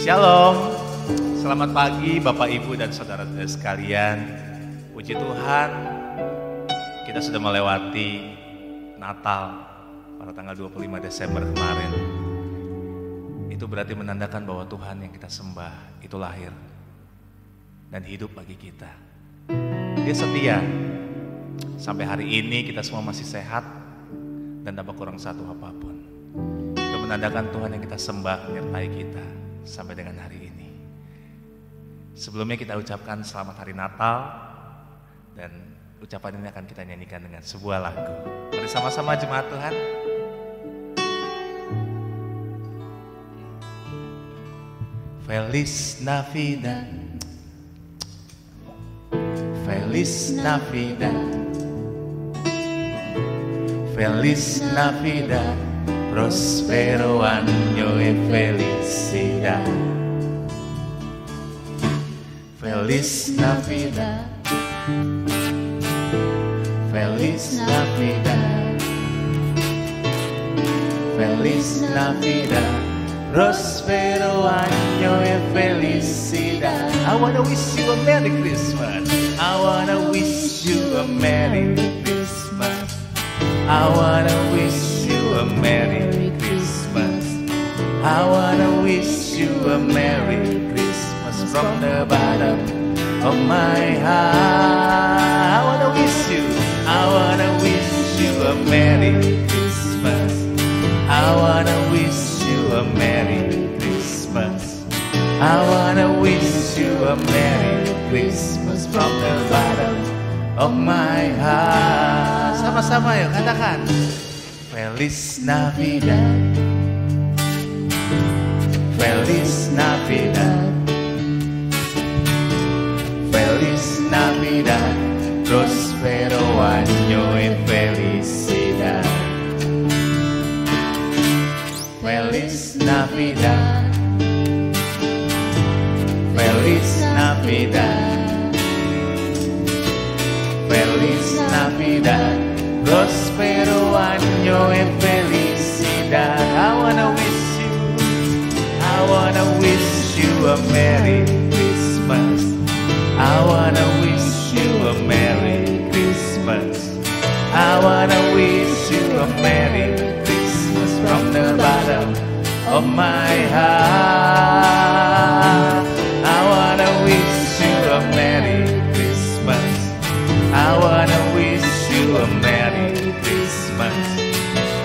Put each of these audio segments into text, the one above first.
Shalom, selamat pagi Bapak Ibu dan Saudara-saudara sekalian. Puji Tuhan, kita sudah melewati Natal pada tanggal 25 Desember kemarin. Itu berarti menandakan bahwa Tuhan yang kita sembah itu lahir dan hidup bagi kita. Dia setia. Sampai hari ini kita semua masih sehat dan tanpa kurang satu apapun. Itu menandakan Tuhan yang kita sembah menyertai kita sampai dengan hari ini. Sebelumnya kita ucapkan selamat hari Natal, dan ucapan ini akan kita nyanyikan dengan sebuah lagu. Mari sama-sama jemaat Tuhan. Feliz Navidad, Feliz Navidad, Feliz Navidad, prospero año y felicidad. Feliz Navidad, Feliz Navidad, Feliz Navidad, prospero año y felicidad. I wanna wish you a Merry Christmas. I wanna wish you a Merry Christmas. I wanna wish you a Merry Christmas. I wanna wish you a Merry Christmas from the bottom of my heart. I wanna wish you a Merry Christmas. I wanna wish you a Merry Christmas. I wanna wish you a Merry Christmas from the bottom of my heart. Sama-sama yuk katakan. Feliz Navidad, Feliz Navidad, Feliz Navidad, prospero año y felicidad. Feliz Navidad, Feliz Navidad, Feliz Navidad, prospero año y felicidad. I wanna wish you a Merry Christmas. I wanna wish you a Merry Christmas. I wanna wish you a Merry Christmas from the bottom of my heart. I wanna wish you a Merry Christmas. I wanna wish you a Merry Christmas.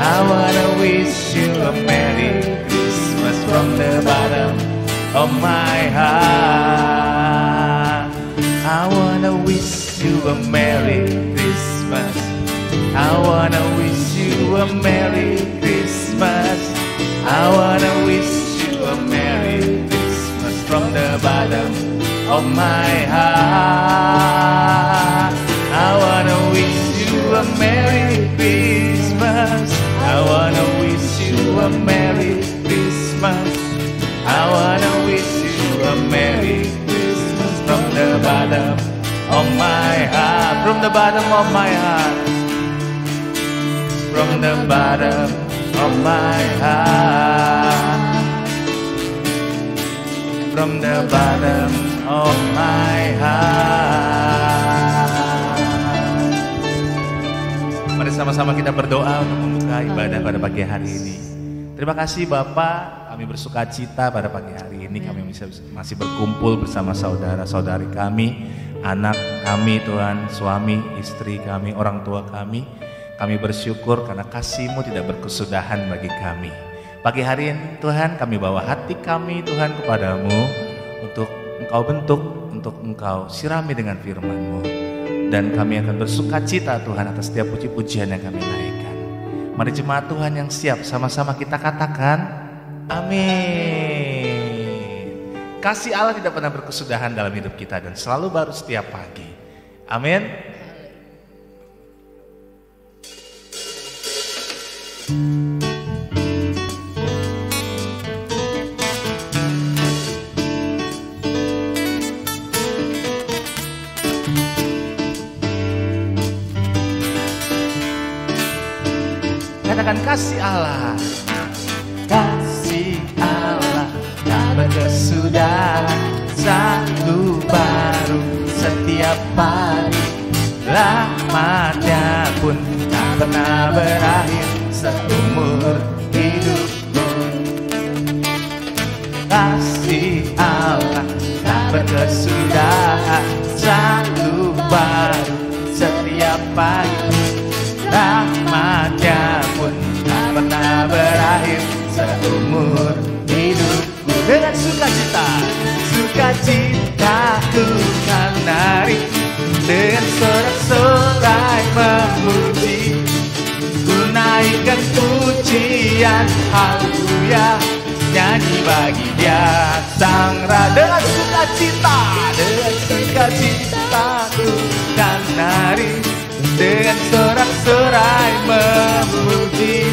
I wanna wish you a Merry Christmas from the bottom of my heart. I wanna wish you a Merry Christmas. I wanna wish you a Merry Christmas. I wanna wish you a Merry Christmas from the bottom of my heart. I wanna wish you a Merry Christmas. I wanna wish you a Merry Christmas. I wanna wish you a Merry Christmas from the bottom of my heart. From the bottom of my heart. From the bottom of my heart. From the bottom of my heart. Mari sama-sama kita berdoa untuk membuka ibadah pada pagi hari ini. Terima kasih Bapak, kami bersuka cita pada pagi hari ini. Kami masih berkumpul bersama saudara-saudari kami, anak kami Tuhan, suami, istri kami, orang tua kami. Kami bersyukur karena kasih-Mu tidak berkesudahan bagi kami. Pagi hari ini Tuhan, kami bawa hati kami Tuhan kepadamu untuk Engkau bentuk, untuk Engkau sirami dengan firman-Mu. Dan kami akan bersuka cita Tuhan atas setiap puji-pujian yang kami naikkan. Mari jemaat Tuhan yang siap, sama-sama kita katakan amin. Kasih Allah tidak pernah berkesudahan dalam hidup kita dan selalu baru setiap pagi. Amin. Katakan kasih Allah, kasih Allah tak berkesudahan. setiap pagi. Rahmatnya pun tak pernah berakhir seumur hidupku. Kasih Allah tak berkesudahan, selalu baru setiap pagi. Rahmatnya pun tak pernah berakhir seumur hidupku. Dengan sukacita, sukacitaku kan nari, dengan sorak-sorai memuji, ku naikkan pujian haleluya, nyanyi bagi Dia Sang Raja. Dengan sukacita, dengan sukacita ku kan nari, dengan sorak-sorai memuji,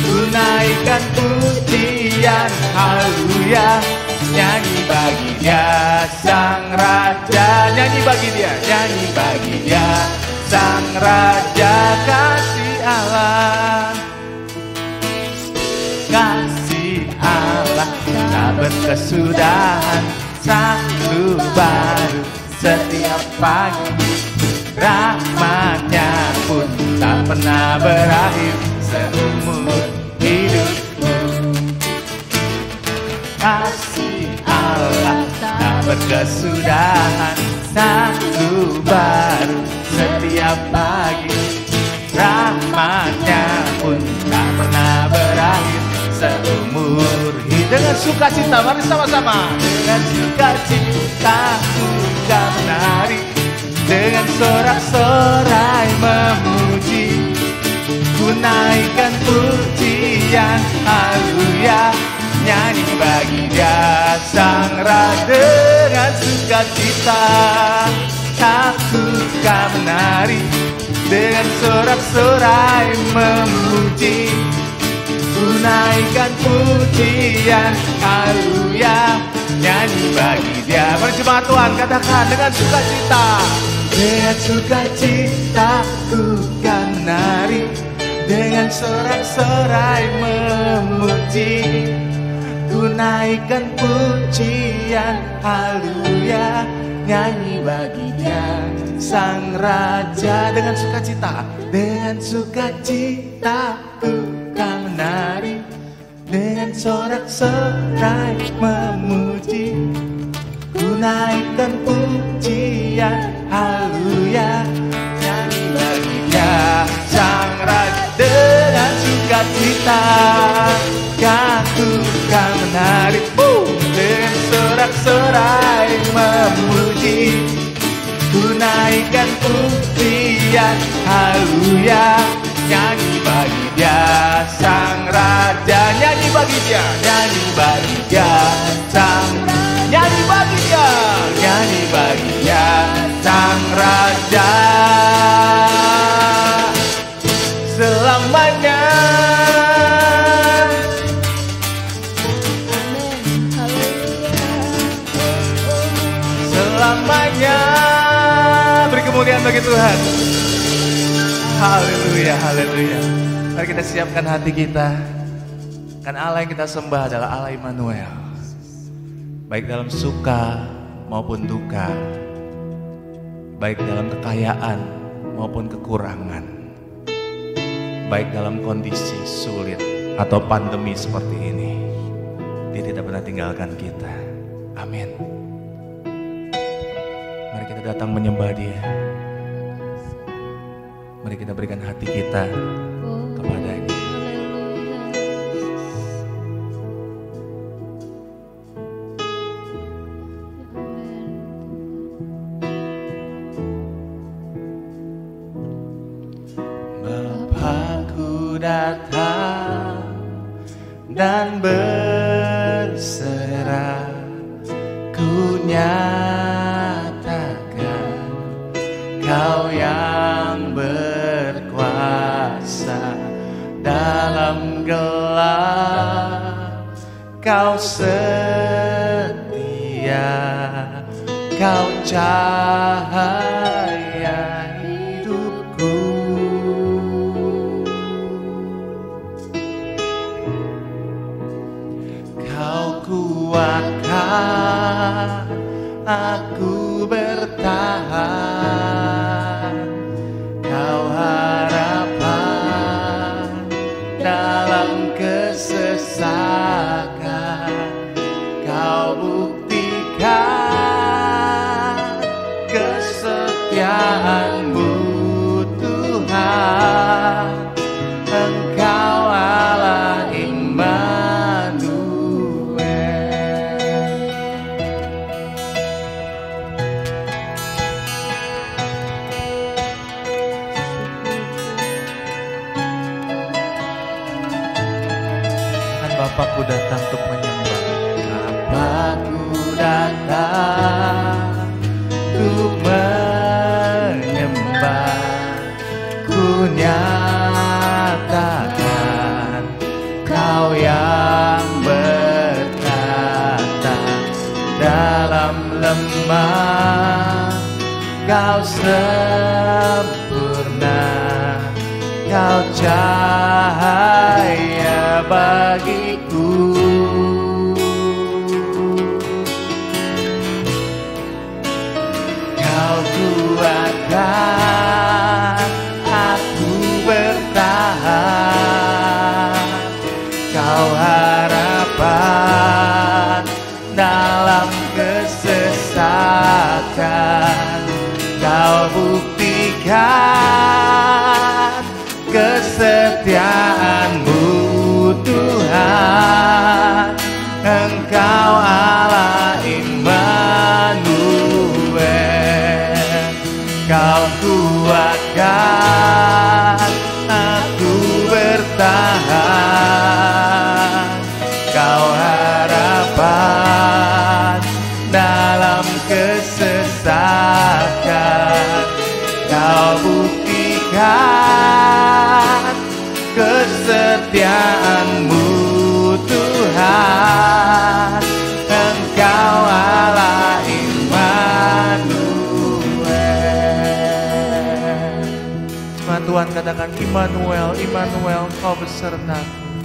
ku naikkan pujian haleluya, nyanyi bagi Dia Sang Raja. Nyanyi bagi Dia, nyanyi bagi Dia Sang Raja. Kasih Allah, kasih Allah tak berkesudahan, selalu baru setiap pagi. Rahmatnya pun tak pernah berakhir seumur hidupku. Kasih Allah tak berkesudahan, selalu baru setiap pagi. Rahmatnya pun tak pernah berakhir seumur hidup. Dengan sukacita, mari sama-sama. Dengan sukacita ku kan menari, dengan sorak-sorai memuji, ku naikkan pujian haleluya, nyanyi bagi Dia Sang Raja. Dengan sukacita aku kan menari, dengan sorak-sorai memuji, ku naikkan pujian haleluya, nyanyi bagi Dia. Berjemaat Tuhan, katakan dengan sukacita. Dengan sukacita ku kan menari, dengan sorak-sorai memuji, ku naikkan pujian haleluya, nyanyi bagi Dia Sang Raja. Dengan sukacita, dengan sukacita ku kan menari, dengan sorak-sorai memuji, ku naikkan pujian haleluya, nyanyi bagi Dia Sang Raja. Dengan sukacita aku kan menari, dengan sorak-sorai memuji, ku naikkan pujian haleluya, nyanyi bagi Dia Sang Raja. Nyanyi bagi Dia, nyanyi bagi Dia Sang Raja. Nyanyi bagi Dia, nyanyi bagi Dia Sang Raja. Selamanya, selamanya. Beri kemuliaan bagi Tuhan. Haleluya, haleluya. Mari kita siapkan hati kita, kan Allah yang kita sembah adalah Allah Immanuel. Baik dalam suka maupun duka, baik dalam kekayaan maupun kekurangan, baik dalam kondisi sulit atau pandemi seperti ini, Dia tidak pernah tinggalkan kita. Amin. Mari kita datang menyembah Dia. Mari kita berikan hati kita kepada-Nya. Bapakku datang dan berserah, ku nyatakan Kau yang berkuasa dalam gelap, Kau setia, Kau cahaya hidupku. Kau kuatkan aku bertahan Bapakku datang untuk menyembah. Bapakku datang untuk menyembah. Ku nyatakan Kau yang berkata dalam lemah Kau sempurna, Kau cahaya bagiku. Kau kuatkan aku bertahan, Kau harapan dalam kesesatan. Kau buktikan kesetiaan-Mu Tuhan. Engkau Allah Immanuel. Kau kuatkan aku bertahan, Kau harapan dalam kesesatan. Kau buktikan kesetiaan-Mu Tuhan. Engkau Allah Immanuel. Tuhan katakan Immanuel, Immanuel, Kau besertaku.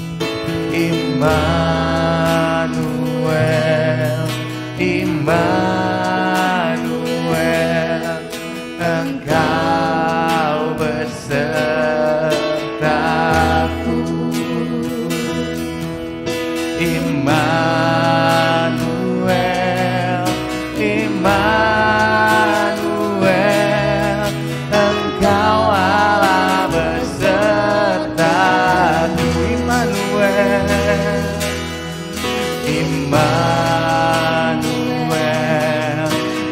Immanuel, Immanuel, Engkau besertaku. Immanuel, Immanuel, Engkau Allah besertaku. Immanuel, Immanuel,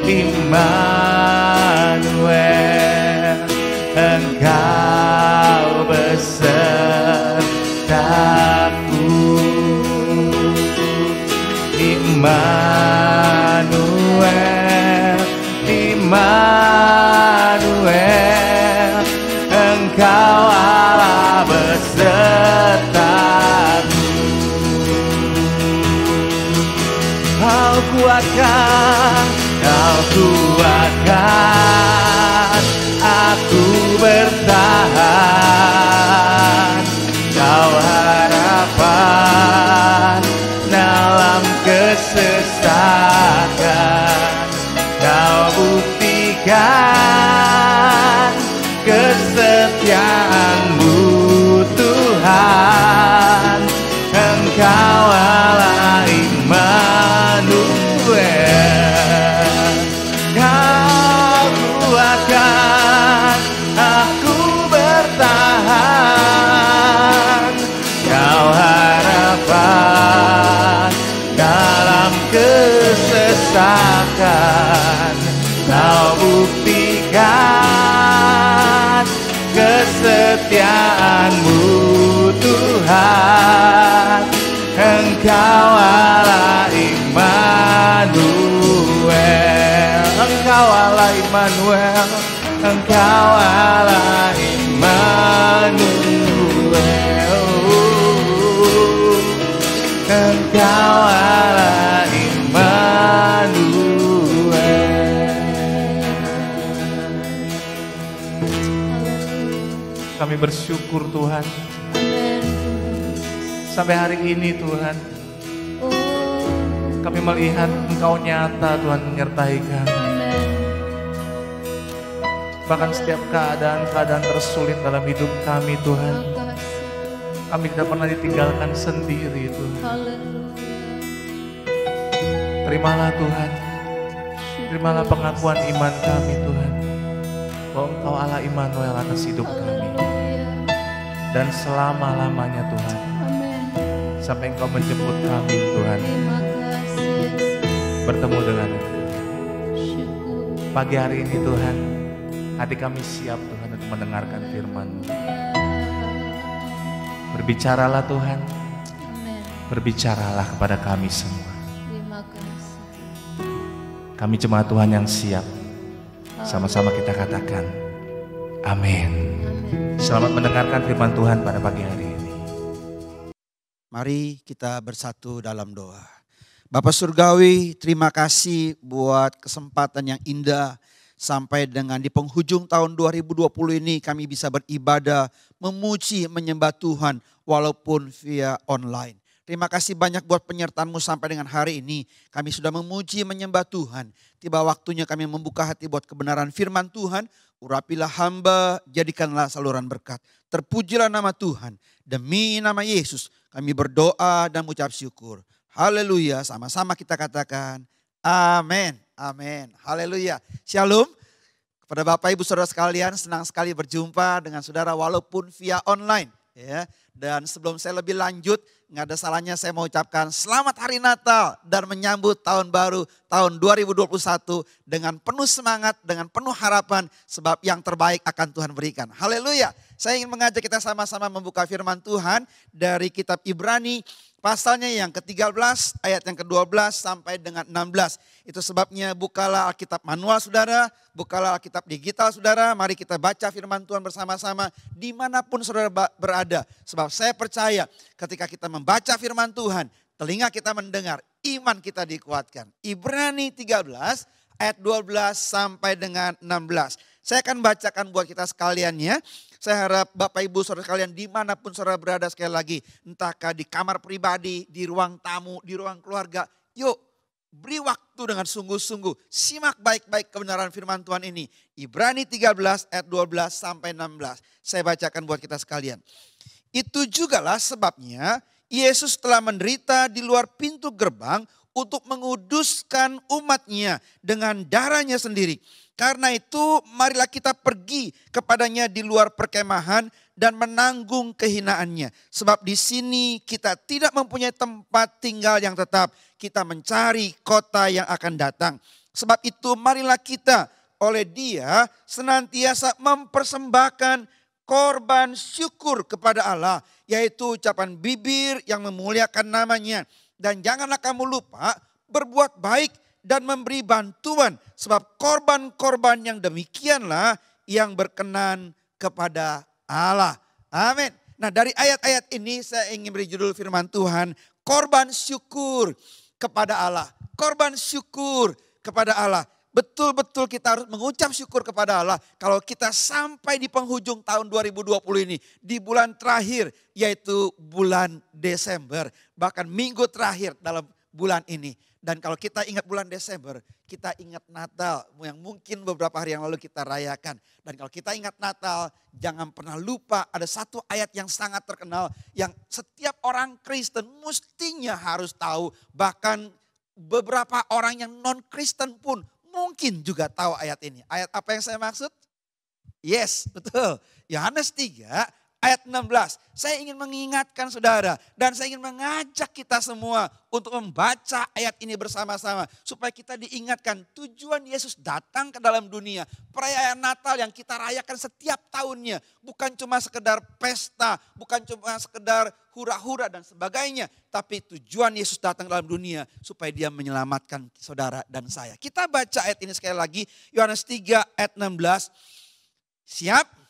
Immanuel, Engkau besertaku. Immanuel, Immanuel, Engkau Allah besertaku. Kau kuatkan, Kau kuatkan aku bertahan, Kau harapan dalam kesesatan. Kau buktikan kesetiaan-Mu Tuhan. Engkau Allah Immanuel. Kau kuatkan aku bertahan, Kau harapan dalam kesesatan. Kau buktikan kesetiaan-Mu Tuhan. Engkau Allah Immanuel. Engkau Allah Immanuel. Engkau Allah Immanuel. Engkau Allah Immanuel. Kami bersyukur Tuhan. Sampai hari ini Tuhan, kami melihat Engkau nyata Tuhan menyertai kami. Bahkan setiap keadaan-keadaan tersulit dalam hidup kami Tuhan, kami tidak pernah ditinggalkan sendiri Tuhan. Terimalah Tuhan, terimalah pengakuan iman kami Tuhan, bahwa Engkau Allah Immanuel atas hidup kami. Dan selama-lamanya Tuhan, sampai Engkau menjemput kami Tuhan, bertemu dengan Engkau. Pagi hari ini Tuhan, hati kami siap Tuhan untuk mendengarkan firman-Mu. Berbicaralah Tuhan, berbicaralah kepada kami semua. Terima kasih. Kami jemaat Tuhan yang siap. Sama-sama kita katakan, amin. Selamat mendengarkan firman Tuhan pada pagi hari ini. Mari kita bersatu dalam doa. Bapa Surgawi, terima kasih buat kesempatan yang indah. Sampai dengan di penghujung tahun 2020 ini kami bisa beribadah, memuji, menyembah Tuhan walaupun via online. Terima kasih banyak buat penyertaan-Mu sampai dengan hari ini. Kami sudah memuji, menyembah Tuhan. Tiba waktunya kami membuka hati buat kebenaran firman Tuhan. Urapilah hamba, jadikanlah saluran berkat. Terpujilah nama Tuhan. Demi nama Yesus kami berdoa dan mengucap syukur. Haleluya, sama-sama kita katakan amin. Amin. Haleluya. Shalom. Kepada Bapak Ibu Saudara sekalian, senang sekali berjumpa dengan saudara walaupun via online. Ya. Dan sebelum saya lebih lanjut, nggak ada salahnya saya mau ucapkan selamat hari Natal dan menyambut tahun baru tahun 2021 dengan penuh semangat, dengan penuh harapan sebab yang terbaik akan Tuhan berikan. Haleluya. Saya ingin mengajak kita sama-sama membuka firman Tuhan dari kitab Ibrani pasalnya yang ke-13 ayat yang ke-12 sampai dengan 16. Itu sebabnya bukalah Alkitab manual saudara, bukalah Alkitab digital saudara. Mari kita baca firman Tuhan bersama-sama dimanapun saudara berada. Sebab saya percaya ketika kita membaca firman Tuhan, telinga kita mendengar, iman kita dikuatkan. Ibrani 13 ayat 12 sampai dengan 16. Saya akan bacakan buat kita sekalian ya. Saya harap Bapak Ibu Saudara sekalian dimanapun saudara berada sekali lagi. Entahkah di kamar pribadi, di ruang tamu, di ruang keluarga. Yuk beri waktu dengan sungguh-sungguh. Simak baik-baik kebenaran firman Tuhan ini. Ibrani 13 ayat 12 sampai 16. Saya bacakan buat kita sekalian. Itu jugalah sebabnya Yesus telah menderita di luar pintu gerbang untuk menguduskan umatnya dengan darahnya sendiri. Karena itu marilah kita pergi kepadanya di luar perkemahan dan menanggung kehinaannya. Sebab di sini kita tidak mempunyai tempat tinggal yang tetap. Kita mencari kota yang akan datang. Sebab itu marilah kita oleh Dia senantiasa mempersembahkan korban syukur kepada Allah. Yaitu ucapan bibir yang memuliakan namanya. Dan janganlah kamu lupa berbuat baik dan memberi bantuan. Sebab korban-korban yang demikianlah yang berkenan kepada Allah. Amin. Nah dari ayat-ayat ini saya ingin beri judul firman Tuhan. Korban syukur kepada Allah. Korban syukur kepada Allah. Betul-betul kita harus mengucap syukur kepada Allah. Kalau kita sampai di penghujung tahun 2020 ini. Di bulan terakhir yaitu bulan Desember. Bahkan minggu terakhir dalam bulan ini. Dan kalau kita ingat bulan Desember, kita ingat Natal yang mungkin beberapa hari yang lalu kita rayakan. Dan kalau kita ingat Natal, jangan pernah lupa ada satu ayat yang sangat terkenal yang setiap orang Kristen mestinya harus tahu. Bahkan beberapa orang yang non-Kristen pun mungkin juga tahu ayat ini. Ayat apa yang saya maksud? Yes, betul. Yohanes 3 ayat 16. Saya ingin mengingatkan saudara dan saya ingin mengajak kita semua untuk membaca ayat ini bersama-sama. Supaya kita diingatkan tujuan Yesus datang ke dalam dunia. Perayaan Natal yang kita rayakan setiap tahunnya. Bukan cuma sekedar pesta, bukan cuma sekedar hura-hura dan sebagainya. Tapi tujuan Yesus datang dalam dunia supaya dia menyelamatkan saudara dan saya. Kita baca ayat ini sekali lagi. Yohanes 3 ayat 16. Siap?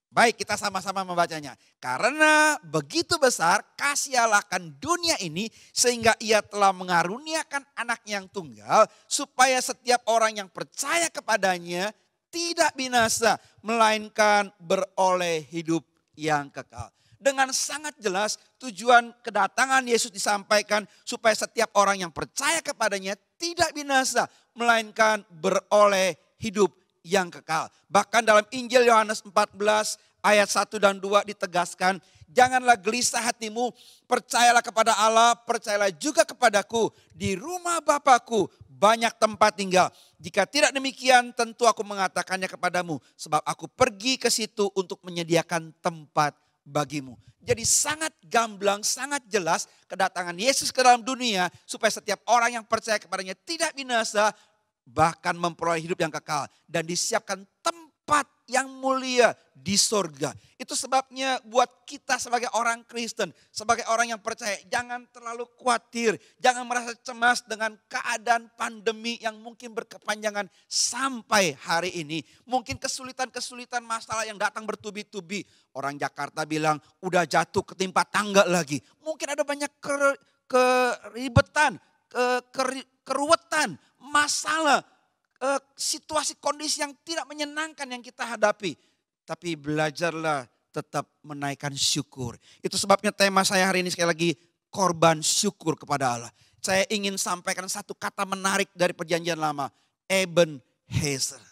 Baik, kita sama-sama membacanya. Karena begitu besar kasih Allah akan dunia ini sehingga ia telah mengaruniakan anaknya yang tunggal supaya setiap orang yang percaya kepadanya tidak binasa melainkan beroleh hidup yang kekal. Dengan sangat jelas tujuan kedatangan Yesus disampaikan supaya setiap orang yang percaya kepadanya tidak binasa melainkan beroleh hidup yang kekal. Bahkan dalam Injil Yohanes 14 ayat 1 dan 2 ditegaskan, janganlah gelisah hatimu, percayalah kepada Allah, percayalah juga kepadaku. Di rumah Bapakku banyak tempat tinggal. Jika tidak demikian tentu aku mengatakannya kepadamu, sebab aku pergi ke situ untuk menyediakan tempat bagimu. Jadi sangat gamblang, sangat jelas kedatangan Yesus ke dalam dunia supaya setiap orang yang percaya kepadanya tidak binasa, bahkan memperoleh hidup yang kekal. Dan disiapkan tempat yang mulia di sorga. Itu sebabnya buat kita sebagai orang Kristen, sebagai orang yang percaya, jangan terlalu khawatir, jangan merasa cemas dengan keadaan pandemi yang mungkin berkepanjangan sampai hari ini. Mungkin kesulitan-kesulitan masalah yang datang bertubi-tubi. Orang Jakarta bilang udah jatuh ketimpa tangga lagi. Mungkin ada banyak keribetan, keruwetan, masalah, situasi kondisi yang tidak menyenangkan yang kita hadapi. Tapi belajarlah tetap menaikkan syukur. Itu sebabnya tema saya hari ini sekali lagi, korban syukur kepada Allah. Saya ingin sampaikan satu kata menarik dari perjanjian lama, Ebenezer.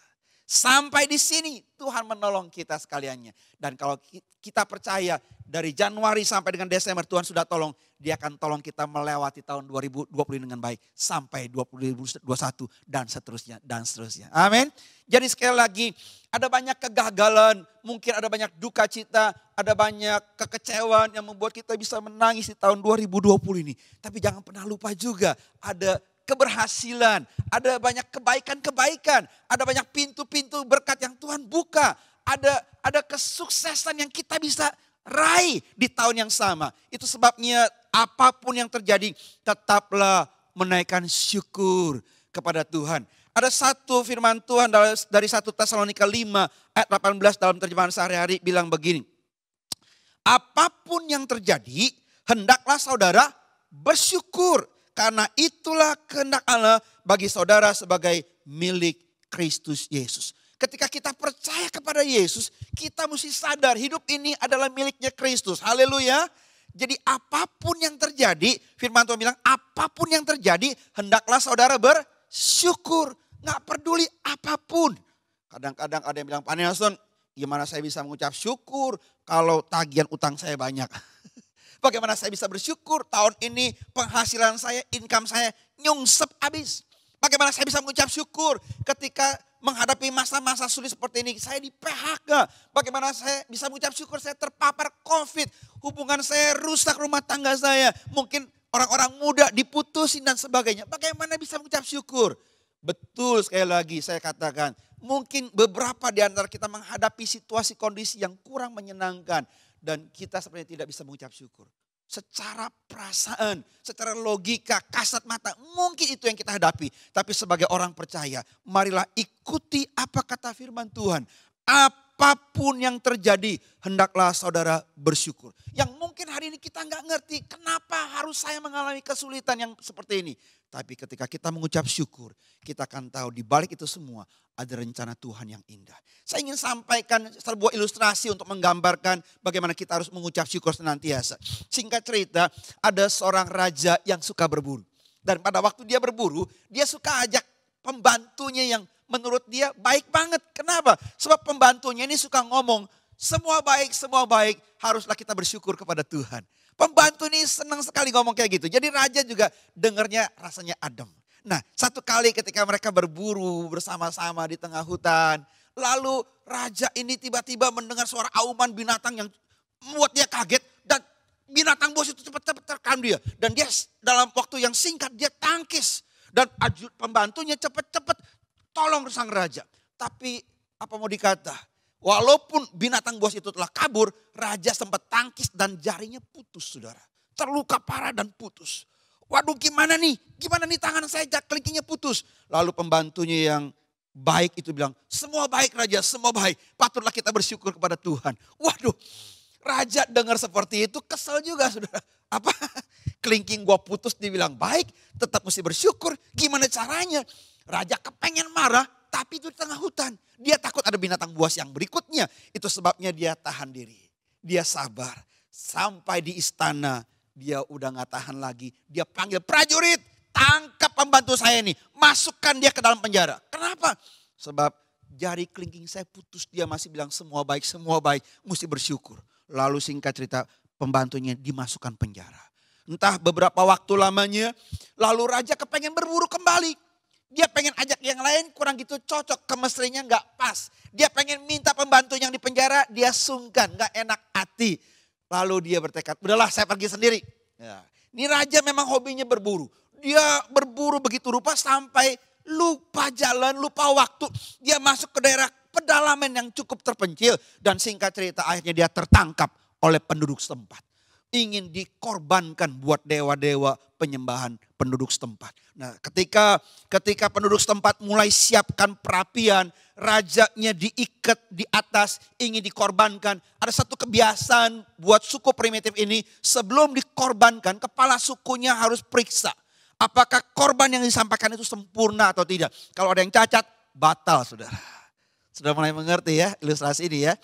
Sampai di sini Tuhan menolong kita sekaliannya. Dan kalau kita percaya dari Januari sampai dengan Desember Tuhan sudah tolong. Dia akan tolong kita melewati tahun 2020 dengan baik. Sampai 2021 dan seterusnya. Dan seterusnya. Amin. Jadi sekali lagi ada banyak kegagalan. Mungkin ada banyak duka cita. Ada banyak kekecewaan yang membuat kita bisa menangis di tahun 2020 ini. Tapi jangan pernah lupa juga ada keberhasilan, ada banyak kebaikan-kebaikan, ada banyak pintu-pintu berkat yang Tuhan buka, ada kesuksesan yang kita bisa raih di tahun yang sama. Itu sebabnya apapun yang terjadi tetaplah menaikkan syukur kepada Tuhan. Ada satu firman Tuhan dari 1 Tesalonika 5 ayat 18 dalam terjemahan sehari-hari bilang begini. Apapun yang terjadi hendaklah saudara bersyukur. Karena itulah kehendak Allah bagi saudara sebagai milik Kristus Yesus. Ketika kita percaya kepada Yesus, kita mesti sadar hidup ini adalah miliknya Kristus. Haleluya. Jadi apapun yang terjadi, firman Tuhan bilang apapun yang terjadi, hendaklah saudara bersyukur. Nggak peduli apapun. Kadang-kadang ada yang bilang, Pak Nelson, gimana saya bisa mengucap syukur kalau tagihan utang saya banyak. Bagaimana saya bisa bersyukur tahun ini penghasilan saya, income saya nyungsep habis. Bagaimana saya bisa mengucap syukur ketika menghadapi masa-masa sulit seperti ini. Saya di PHK. Bagaimana saya bisa mengucap syukur saya terpapar COVID. Hubungan saya rusak, rumah tangga saya. Mungkin orang-orang muda diputusin dan sebagainya. Bagaimana bisa mengucap syukur? Betul sekali lagi saya katakan. Mungkin beberapa di antara kita menghadapi situasi kondisi yang kurang menyenangkan. Dan kita sebenarnya tidak bisa mengucap syukur. Secara perasaan, secara logika, kasat mata. Mungkin itu yang kita hadapi. Tapi sebagai orang percaya, marilah ikuti apa kata firman Tuhan. Apapun yang terjadi, hendaklah saudara bersyukur. Yang mungkin hari ini kita nggak ngerti, kenapa harus saya mengalami kesulitan yang seperti ini. Tapi ketika kita mengucap syukur, kita akan tahu di balik itu semua ada rencana Tuhan yang indah. Saya ingin sampaikan sebuah ilustrasi untuk menggambarkan bagaimana kita harus mengucap syukur senantiasa. Singkat cerita, ada seorang raja yang suka berburu. Dan pada waktu dia berburu, dia suka ajak pembantunya yang menurut dia baik banget. Kenapa? Sebab pembantunya ini suka ngomong, semua baik, haruslah kita bersyukur kepada Tuhan. Pembantu ini senang sekali ngomong kayak gitu. Jadi raja juga dengarnya rasanya adem. Nah, satu kali ketika mereka berburu bersama-sama di tengah hutan. Lalu raja ini tiba-tiba mendengar suara auman binatang yang membuat dia kaget. Dan binatang buas itu cepat-cepat terkam dia. Dan dia dalam waktu yang singkat dia tangkis. Dan pembantunya cepat-cepat tolong sang raja. Tapi apa mau dikata? Walaupun binatang buas itu telah kabur, raja sempat tangkis dan jarinya putus, saudara. Terluka parah dan putus. Waduh, gimana nih? Gimana nih tangan saya kelingkingnya putus? Lalu pembantunya yang baik itu bilang, semua baik raja, semua baik. Patutlah kita bersyukur kepada Tuhan. Waduh, raja dengar seperti itu kesel juga, saudara. Apa? Kelingking gua putus dibilang baik, tetap mesti bersyukur. Gimana caranya? Raja kepengen marah, tapi itu di tengah hutan. Dia takut ada binatang buas yang berikutnya. Itu sebabnya dia tahan diri. Dia sabar. Sampai di istana dia udah gak tahan lagi. Dia panggil prajurit. Tangkap pembantu saya ini. Masukkan dia ke dalam penjara. Kenapa? Sebab jari kelingking saya putus. Dia masih bilang semua baik, semua baik. Mesti bersyukur. Lalu singkat cerita pembantunya dimasukkan penjara. Entah beberapa waktu lamanya. Lalu raja kepengen berburu kembali. Dia pengen ajak yang lain kurang gitu cocok, chemistry-nya gak pas. Dia pengen minta pembantu yang di penjara, dia sungkan, gak enak hati. Lalu dia bertekad, udahlah saya pergi sendiri. Ya. Ini raja memang hobinya berburu. Dia berburu begitu rupa sampai lupa jalan, lupa waktu. Dia masuk ke daerah pedalaman yang cukup terpencil. Dan singkat cerita akhirnya dia tertangkap oleh penduduk setempat. Ingin dikorbankan buat dewa-dewa penyembahan penduduk setempat. Nah, ketika penduduk setempat mulai siapkan perapian, rajanya diikat di atas, ingin dikorbankan. Ada satu kebiasaan buat suku primitif ini, sebelum dikorbankan, kepala sukunya harus periksa. Apakah korban yang disampaikan itu sempurna atau tidak. Kalau ada yang cacat, batal saudara. Sudah mulai mengerti ya ilustrasi ini ya.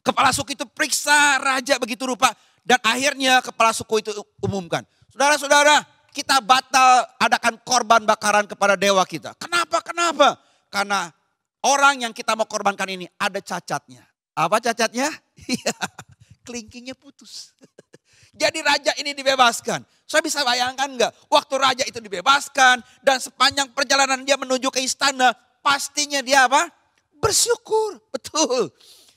Kepala suku itu periksa raja begitu rupa. Dan akhirnya kepala suku itu umumkan. Saudara-saudara, kita batal adakan korban bakaran kepada dewa kita. Kenapa? Karena orang yang kita mau korbankan ini ada cacatnya. Apa cacatnya? Kelingkingnya putus. Jadi raja ini dibebaskan. Saya bisa bayangkan enggak? Waktu raja itu dibebaskan dan sepanjang perjalanan dia menuju ke istana, pastinya dia apa? Bersyukur. Betul.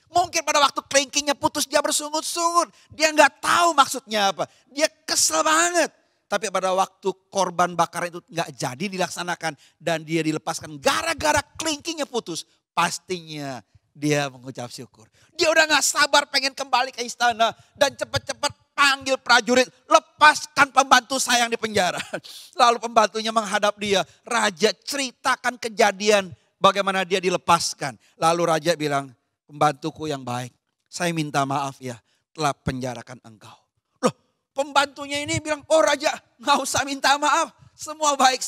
Mungkin pada waktu kelingkingnya putus dia bersungut-sungut. Dia nggak tahu maksudnya apa. Dia kesel banget. Tapi pada waktu korban bakaran itu nggak jadi dilaksanakan dan dia dilepaskan gara-gara kelingkingnya putus, pastinya dia mengucap syukur. Dia udah nggak sabar pengen kembali ke istana dan cepat-cepat panggil prajurit, lepaskan pembantu saya yang di penjara. Lalu pembantunya menghadap dia, raja ceritakan kejadian bagaimana dia dilepaskan. Lalu raja bilang, pembantuku yang baik, saya minta maaf ya telah penjarakan engkau. Loh, pembantunya ini bilang, oh raja nggak usah minta maaf, semua baik,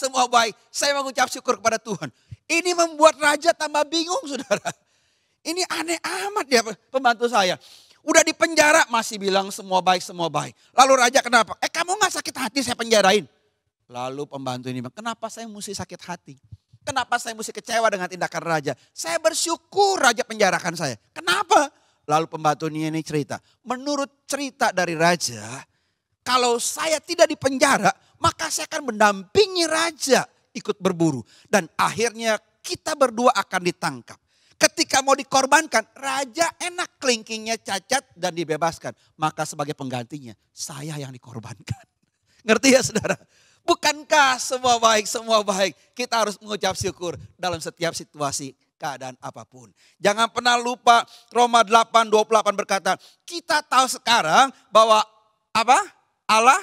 saya mengucap syukur kepada Tuhan. Ini membuat raja tambah bingung saudara. Ini aneh amat ya pembantu saya. Udah di penjara masih bilang semua baik. Lalu raja kenapa? Kamu gak sakit hati saya penjarain? Lalu pembantu ini bilang, kenapa saya mesti sakit hati? Kenapa saya mesti kecewa dengan tindakan raja? Saya bersyukur raja penjarakan saya. Kenapa? Lalu pembantunya ini cerita. Menurut cerita dari raja, kalau saya tidak dipenjara, maka saya akan mendampingi raja ikut berburu. Dan akhirnya kita berdua akan ditangkap. Ketika mau dikorbankan, raja enak kelingkingnya cacat dan dibebaskan. Maka sebagai penggantinya, saya yang dikorbankan. Ngerti ya saudara? Bukankah semua baik? Kita harus mengucap syukur dalam setiap situasi, keadaan apapun. Jangan pernah lupa Roma 8:28 berkata, kita tahu sekarang bahwa apa? Allah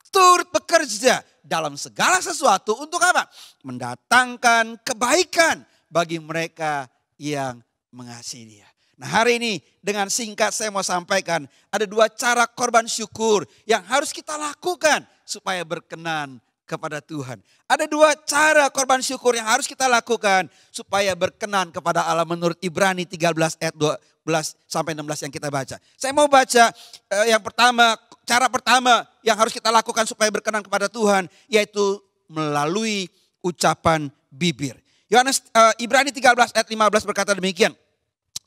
turut bekerja dalam segala sesuatu untuk apa? Mendatangkan kebaikan bagi mereka yang mengasihi dia. Nah hari ini dengan singkat saya mau sampaikan ada 2 cara korban syukur yang harus kita lakukan supaya berkenan kepada Tuhan. Ada 2 cara korban syukur yang harus kita lakukan supaya berkenan kepada Allah menurut Ibrani 13 ayat 12 sampai 16 yang kita baca. Saya mau baca yang pertama, cara pertama yang harus kita lakukan supaya berkenan kepada Tuhan yaitu melalui ucapan bibir. Ibrani 13 ayat 15 berkata demikian.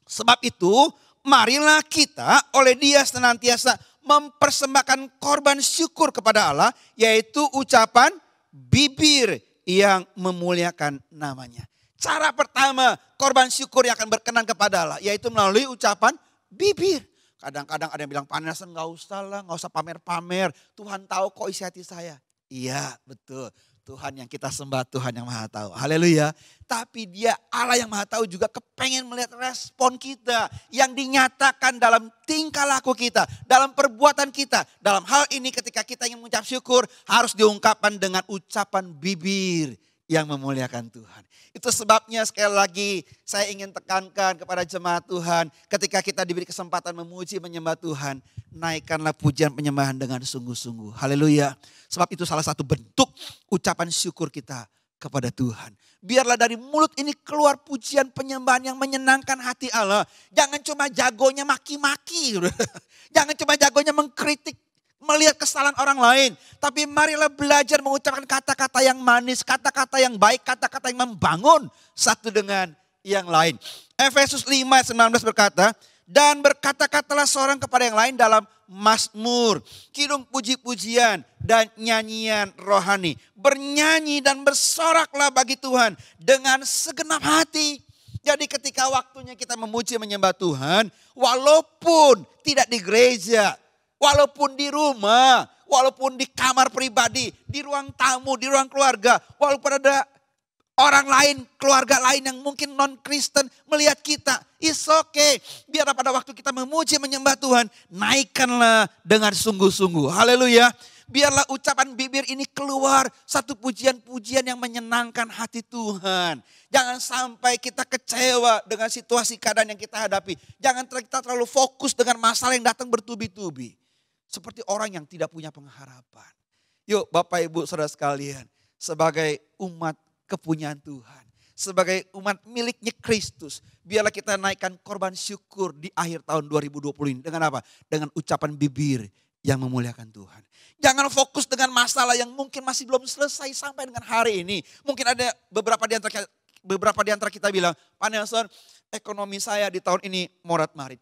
Sebab itu marilah kita oleh dia senantiasa mempersembahkan korban syukur kepada Allah. Yaitu ucapan bibir yang memuliakan namanya. Cara pertama korban syukur yang akan berkenan kepada Allah. Yaitu melalui ucapan bibir. Kadang-kadang ada yang bilang Panesan gak usah lah, gak usah pamer-pamer. Tuhan tahu kok isi hati saya. Iya betul. Tuhan yang kita sembah, Tuhan yang maha tahu. Haleluya. Tapi dia Allah yang maha tahu juga kepengen melihat respon kita. Yang dinyatakan dalam tingkah laku kita. Dalam perbuatan kita. Dalam hal ini ketika kita ingin mengucap syukur harus diungkapkan dengan ucapan bibir yang memuliakan Tuhan. Itu sebabnya sekali lagi saya ingin tekankan kepada jemaat Tuhan. Ketika kita diberi kesempatan memuji menyembah Tuhan. Naikkanlah pujian penyembahan dengan sungguh-sungguh. Haleluya. Sebab itu salah satu bentuk ucapan syukur kita kepada Tuhan. Biarlah dari mulut ini keluar pujian penyembahan yang menyenangkan hati Allah. Jangan cuma jagonya maki-maki. Jangan cuma jagonya mengkritik. Melihat kesalahan orang lain. Tapi marilah belajar mengucapkan kata-kata yang manis. Kata-kata yang baik. Kata-kata yang membangun satu dengan yang lain. Efesus 5 ayat 19 berkata. Dan berkata-katalah seorang kepada yang lain dalam mazmur, kidung puji-pujian dan nyanyian rohani. Bernyanyi dan bersoraklah bagi Tuhan dengan segenap hati. Jadi ketika waktunya kita memuji menyembah Tuhan, walaupun tidak di gereja, walaupun di rumah, walaupun di kamar pribadi, di ruang tamu, di ruang keluarga, walaupun ada Orang lain, keluarga lain yang mungkin non-Kristen melihat kita. It's okay. Biar pada waktu kita memuji, menyembah Tuhan, naikkanlah dengan sungguh-sungguh. Haleluya. Biarlah ucapan bibir ini keluar satu pujian-pujian yang menyenangkan hati Tuhan. Jangan sampai kita kecewa dengan situasi keadaan yang kita hadapi. Jangan kita terlalu fokus dengan masalah yang datang bertubi-tubi. Seperti orang yang tidak punya pengharapan. Yuk Bapak Ibu Saudara sekalian, sebagai umat kepunyaan Tuhan, sebagai umat miliknya Kristus, biarlah kita naikkan korban syukur di akhir tahun 2020 ini. Dengan apa? Dengan ucapan bibir yang memuliakan Tuhan. Jangan fokus dengan masalah yang mungkin masih belum selesai sampai dengan hari ini. Mungkin ada beberapa di antara kita bilang, Pak Nelson, ekonomi saya di tahun ini morat-marit.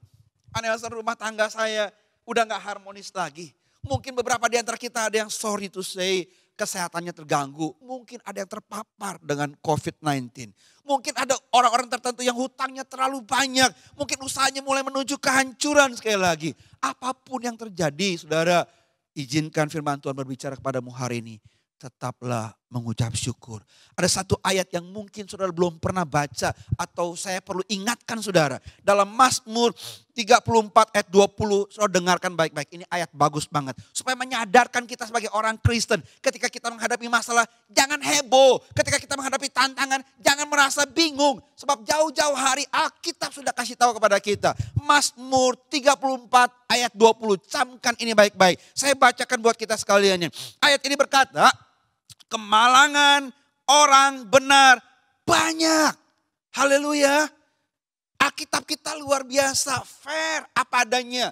Pak Nelson, rumah tangga saya udah gak harmonis lagi. Mungkin beberapa di antara kita ada yang sorry to say, kesehatannya terganggu. Mungkin ada yang terpapar dengan COVID-19. Mungkin ada orang-orang tertentu yang hutangnya terlalu banyak. Mungkin usahanya mulai menuju kehancuran sekali lagi. Apapun yang terjadi, saudara, izinkan firman Tuhan berbicara kepadamu hari ini. Tetaplah mengucap syukur. Ada satu ayat yang mungkin saudara belum pernah baca atau saya perlu ingatkan saudara. Dalam Mazmur 34 ayat 20, saudara dengarkan baik-baik. Ini ayat bagus banget. Supaya menyadarkan kita sebagai orang Kristen. Ketika kita menghadapi masalah, jangan heboh. Ketika kita menghadapi tantangan, jangan merasa bingung. Sebab jauh-jauh hari Alkitab sudah kasih tahu kepada kita. Mazmur 34 ayat 20. Camkan ini baik-baik. Saya bacakan buat kita sekaliannya. Ayat ini berkata, kemalangan orang benar banyak. Haleluya. Alkitab kita luar biasa, fair, apa adanya.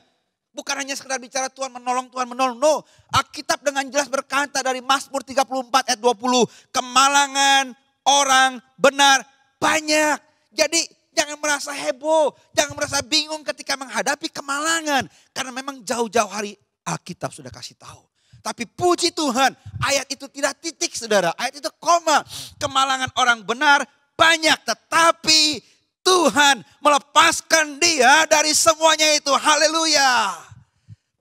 Bukan hanya sekedar bicara Tuhan menolong. No, Alkitab dengan jelas berkata dari Mazmur 34 ayat 20. Kemalangan orang benar banyak. Jadi jangan merasa heboh, jangan merasa bingung ketika menghadapi kemalangan. Karena memang jauh-jauh hari Alkitab sudah kasih tahu. Tapi puji Tuhan, ayat itu tidak titik saudara, ayat itu koma. Kemalangan orang benar banyak, tetapi Tuhan melepaskan dia dari semuanya itu. Haleluya.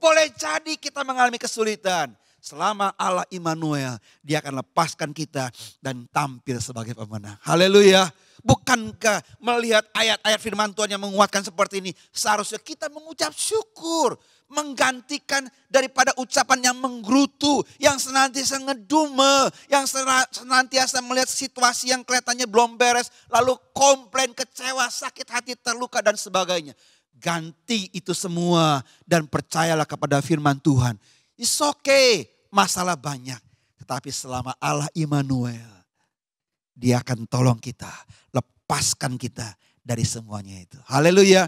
Boleh jadi kita mengalami kesulitan. Selama Allah Immanuel, dia akan lepaskan kita dan tampil sebagai pemenang. Haleluya. Bukankah melihat ayat-ayat firman Tuhan yang menguatkan seperti ini, seharusnya kita mengucap syukur. Menggantikan daripada ucapan yang menggerutu, yang senantiasa ngedume, yang senantiasa melihat situasi yang kelihatannya belum beres, lalu komplain, kecewa, sakit hati, terluka dan sebagainya. Ganti itu semua dan percayalah kepada firman Tuhan. It's okay, masalah banyak. Tetapi selama Allah Immanuel, dia akan tolong kita, lepaskan kita dari semuanya itu. Haleluya.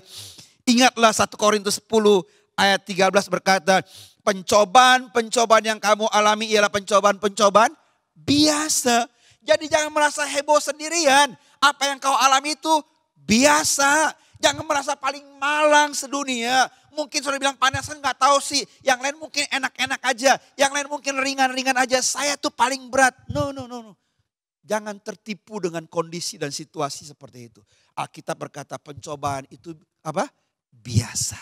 Ingatlah 1 Korintus 10 ayat 13 berkata, pencobaan-pencobaan yang kamu alami ialah pencobaan-pencobaan biasa. Jadi jangan merasa heboh sendirian. Apa yang kau alami itu biasa. Jangan merasa paling malang sedunia. Mungkin sudah bilang panas, nggak tahu sih. Yang lain mungkin enak-enak aja. Yang lain mungkin ringan-ringan aja. Saya tuh paling berat. No. Jangan tertipu dengan kondisi dan situasi seperti itu. Alkitab berkata pencobaan itu apa? Biasa.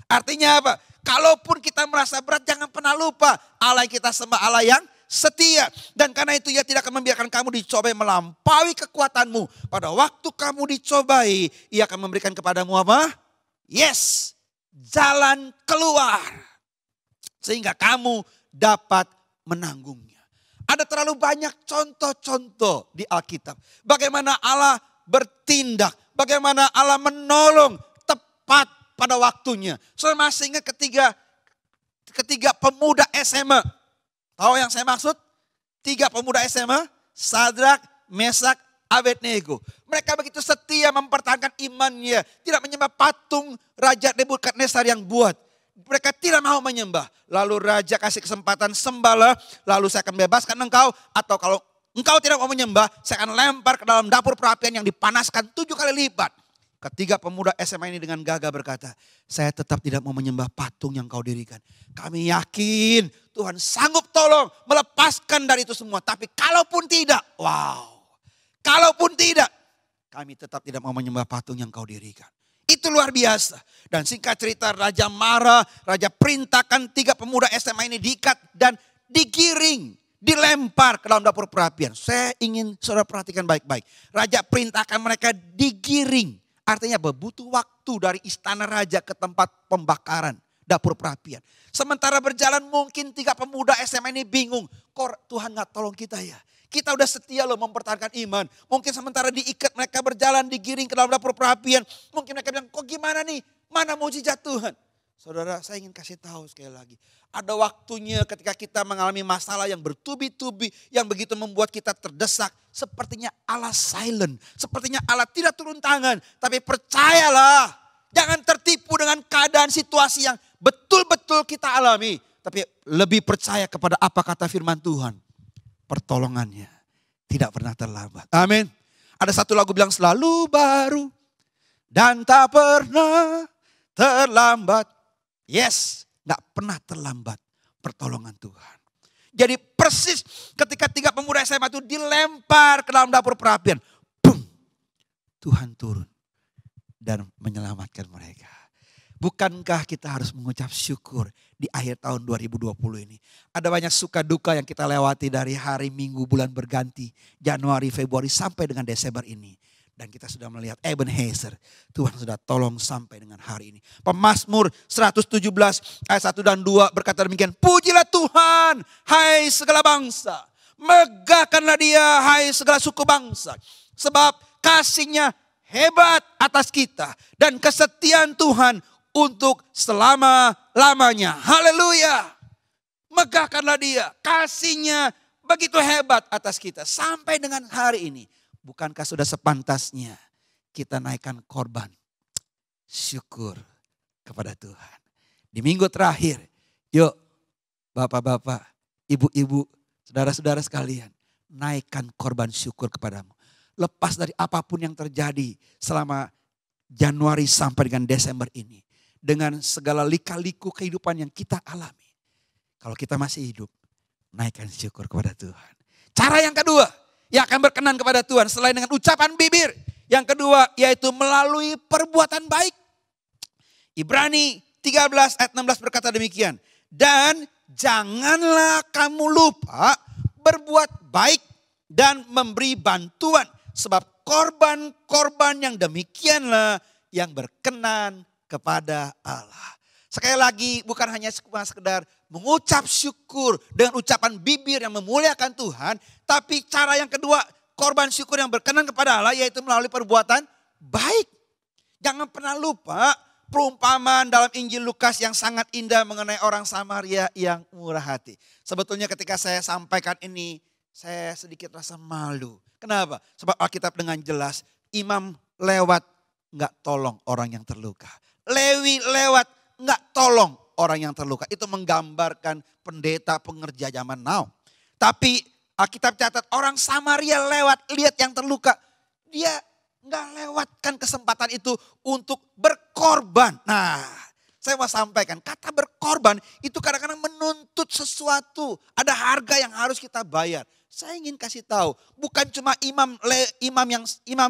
Artinya apa? Kalaupun kita merasa berat, jangan pernah lupa Allah yang kita sembah Allah yang setia. Dan karena itu ia tidak akan membiarkan kamu dicobai melampaui kekuatanmu. Pada waktu kamu dicobai, ia akan memberikan kepadamu apa? Yes, jalan keluar. Sehingga kamu dapat menanggungnya. Ada terlalu banyak contoh-contoh di Alkitab. Bagaimana Allah bertindak, bagaimana Allah menolong tepat pada waktunya. Saudara masih ingat ketiga pemuda SMA. Tahu yang saya maksud? 3 pemuda SMA. Sadrak, Mesak, Abednego. Mereka begitu setia mempertahankan imannya. Tidak menyembah patung Raja Nebukadnezar yang buat. Mereka tidak mau menyembah. Lalu Raja kasih kesempatan, sembahlah. Lalu saya akan bebaskan engkau. Atau kalau engkau tidak mau menyembah, saya akan lempar ke dalam dapur perapian yang dipanaskan 7 kali lipat. Ketiga pemuda SMA ini dengan gagah berkata, saya tetap tidak mau menyembah patung yang kau dirikan. Kami yakin Tuhan sanggup tolong melepaskan dari itu semua. Tapi kalaupun tidak, kalaupun tidak, kami tetap tidak mau menyembah patung yang kau dirikan. Itu luar biasa. Dan singkat cerita raja marah, raja perintahkan 3 pemuda SMA ini diikat dan digiring. dilempar ke dalam dapur perapian. Saya ingin saudara perhatikan baik-baik. Raja perintahkan mereka digiring. Artinya butuh waktu dari istana raja ke tempat pembakaran dapur perapian. Sementara berjalan mungkin 3 pemuda SMA ini bingung. Kok Tuhan gak tolong kita ya? Kita udah setia loh mempertahankan iman. Mungkin sementara diikat mereka berjalan digiring ke dalam dapur perapian. Mungkin mereka bilang kok gimana nih? Mana mujizat Tuhan? Saudara, saya ingin kasih tahu sekali lagi. Ada waktunya ketika kita mengalami masalah yang bertubi-tubi, yang begitu membuat kita terdesak. Sepertinya Allah silent, sepertinya Allah tidak turun tangan. Tapi percayalah, jangan tertipu dengan keadaan situasi yang betul-betul kita alami. Tapi lebih percaya kepada apa kata firman Tuhan. Pertolongannya tidak pernah terlambat. Amin. Ada satu lagu bilang selalu baru dan tak pernah terlambat. Yes, gak pernah terlambat pertolongan Tuhan. Jadi persis ketika 3 pemuda SMA itu dilempar ke dalam dapur perapian. Boom, Tuhan turun dan menyelamatkan mereka. Bukankah kita harus mengucap syukur di akhir tahun 2020 ini? Ada banyak suka duka yang kita lewati dari hari Minggu bulan berganti. Januari, Februari sampai dengan Desember ini. Dan kita sudah melihat Ebenezer, Tuhan sudah tolong sampai dengan hari ini. Pemazmur 117 ayat 1 dan 2 berkata demikian. Pujilah Tuhan, hai segala bangsa. Megahkanlah dia, hai segala suku bangsa. Sebab kasih-Nya hebat atas kita. Dan kesetiaan Tuhan untuk selama-lamanya. Haleluya. Megahkanlah dia, kasih-Nya begitu hebat atas kita. Sampai dengan hari ini. Bukankah sudah sepantasnya kita naikkan korban syukur kepada Tuhan. Di minggu terakhir, yuk bapak-bapak, ibu-ibu, saudara-saudara sekalian. Naikkan korban syukur kepadamu. Lepas dari apapun yang terjadi selama Januari sampai dengan Desember ini. Dengan segala lika-liku kehidupan yang kita alami. Kalau kita masih hidup, naikkan syukur kepada Tuhan. Cara yang kedua. Yang akan berkenan kepada Tuhan selain dengan ucapan bibir. Yang kedua yaitu melalui perbuatan baik. Ibrani 13 ayat 16 berkata demikian. Dan janganlah kamu lupa berbuat baik dan memberi bantuan. Sebab korban-korban yang demikianlah yang berkenan kepada Allah. Sekali lagi bukan hanya sekedar mengucap syukur dengan ucapan bibir yang memuliakan Tuhan. Tapi cara yang kedua korban syukur yang berkenan kepada Allah yaitu melalui perbuatan baik. Jangan pernah lupa perumpamaan dalam Injil Lukas yang sangat indah mengenai orang Samaria yang murah hati. Sebetulnya ketika saya sampaikan ini saya sedikit rasa malu. Kenapa? Sebab Alkitab dengan jelas imam lewat nggak tolong orang yang terluka. Lewi lewat nggak tolong orang yang terluka. Itu menggambarkan pendeta pengerja zaman now. Tapi Alkitab catat orang Samaria lewat lihat yang terluka. Dia nggak lewatkan kesempatan itu untuk berkorban. Nah saya mau sampaikan kata berkorban itu kadang-kadang menuntut sesuatu. Ada harga yang harus kita bayar. Saya ingin kasih tahu bukan cuma imam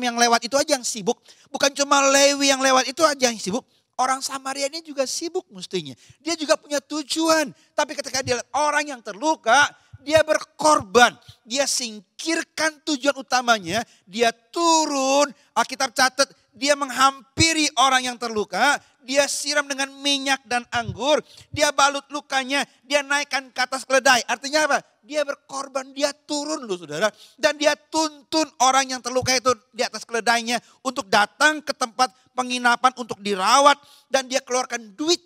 yang lewat itu aja yang sibuk. Bukan cuma Lewi yang lewat itu aja yang sibuk. Orang Samaria ini juga sibuk mestinya. Dia juga punya tujuan. Tapi ketika dia lihat orang yang terluka, dia berkorban. Dia singkirkan tujuan utamanya. Dia turun, Alkitab catat, dia menghampiri orang yang terluka. Dia siram dengan minyak dan anggur. Dia balut lukanya, dia naikkan ke atas keledai. Artinya apa? Dia berkorban, dia turun loh saudara. Dan dia tuntun orang yang terluka itu di atas keledainya untuk datang ke tempat penginapan untuk dirawat. Dan dia keluarkan duit.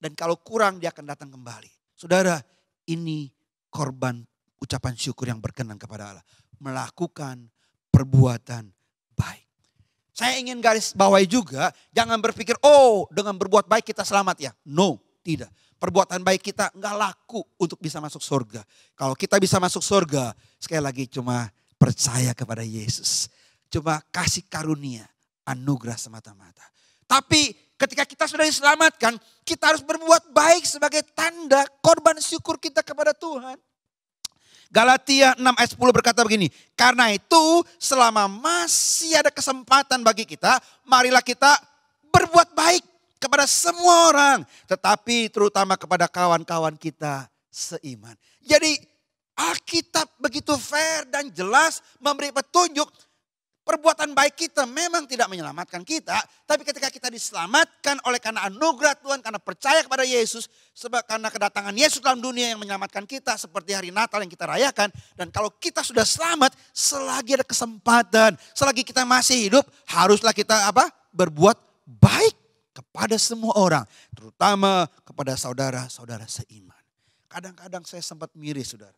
Dan kalau kurang dia akan datang kembali. Saudara, ini korban ucapan syukur yang berkenan kepada Allah. Melakukan perbuatan baik. Saya ingin garis bawahi juga, jangan berpikir, oh dengan berbuat baik kita selamat ya. No, tidak. Perbuatan baik kita enggak laku untuk bisa masuk surga. Kalau kita bisa masuk surga, sekali lagi cuma percaya kepada Yesus. Cuma kasih karunia, anugerah semata-mata. Tapi ketika kita sudah diselamatkan, kita harus berbuat baik sebagai tanda korban syukur kita kepada Tuhan. Galatia 6 ayat 10 berkata begini. Karena itu selama masih ada kesempatan bagi kita, marilah kita berbuat baik kepada semua orang. Tetapi terutama kepada kawan-kawan kita seiman. Jadi Alkitab begitu fair dan jelas memberi petunjuk. Perbuatan baik kita memang tidak menyelamatkan kita. Tapi ketika kita diselamatkan oleh karena anugerah Tuhan, karena percaya kepada Yesus. Sebab karena kedatangan Yesus dalam dunia yang menyelamatkan kita. Seperti hari Natal yang kita rayakan. Dan kalau kita sudah selamat, selagi ada kesempatan. Selagi kita masih hidup, haruslah kita berbuat baik kepada semua orang. Terutama kepada saudara-saudara seiman. Kadang-kadang saya sempat miris, saudara.